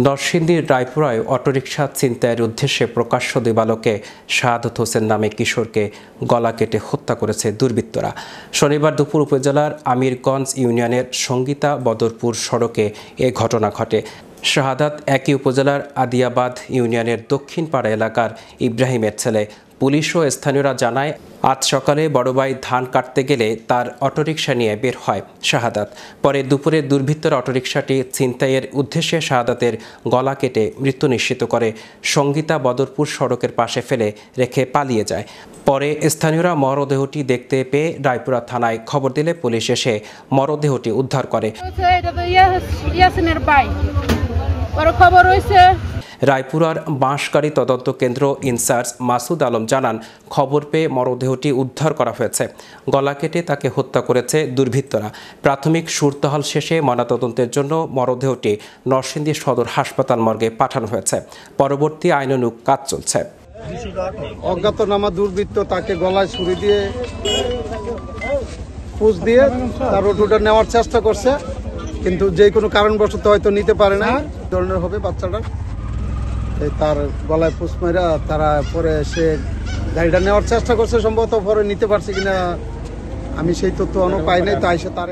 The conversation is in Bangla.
নরসিংদীর রায়পুরায় অটোরিকশা ছিনতাইয়ের উদ্দেশ্যে প্রকাশ্য দিবালোকে শাহাদত হোসেন নামে কিশোরকে গলা কেটে হত্যা করেছে দুর্বৃত্তরা। শনিবার দুপুর উপজেলার আমিরগঞ্জ ইউনিয়নের সঙ্গীতা বদরপুর সড়কে এ ঘটনা ঘটে। শাহাদাত একই উপজেলার আদিয়াবাদ ইউনিয়নের দক্ষিণপাড়া এলাকার ইব্রাহিমের ছেলে। পুলিশ ও স্থানীয়রা জানায়, আজ সকালে বড় ভাই ধান কাটতে গেলে তার অটোরিকশা নিয়ে বের হয় শাহাদাত। পরে দুপুরে দুর্বৃত্তরা অটোরিকশাটি ছিনতাইয়ের উদ্দেশ্যে শাহাদাতের গলা কেটে মৃত্যু নিশ্চিত করে সঙ্গীতা বদরপুর সড়কের পাশে ফেলে রেখে পালিয়ে যায়। পরে স্থানীয়রা মরদেহটি দেখতে পেয়ে রায়পুরা থানায় খবর দিলে পুলিশ এসে মরদেহটি উদ্ধার করে। রায়পুরার বাঁশগাড়ি তদন্ত কেন্দ্র ইনচার্জ মাসুদ আলম জানান, খবর পেয়ে মরদেহটি উদ্ধার করা হয়েছে। গলা কেটে তাকে হত্যা করেছে দুর্বৃত্তরা। প্রাথমিক সুরতহাল শেষে ময়নাতদন্তের জন্য মরদেহটি নরসিংদী সদর হাসপাতাল মর্গে পাঠানো হয়েছে। পরবর্তী আইনানুগ কাজ চলছে। অজ্ঞাতনামা দুর্বৃত্ত তাকে গলায় ছুরি দিয়ে পুশ দিয়ে তার অটোটা নেওয়ার চেষ্টা করছে, কিন্তু যে কোনো কারণবশত হয়তো নিতে পারে না। ধরনের হবে বাচ্চাটা, তার গলায় পুশ মেরা তারা পরে সে গাড়িটা নেওয়ার চেষ্টা করছে, সম্ভবত পরে নিতে পারছে কিনা আমি সেই তথ্য পাই নাই। তাই সে তার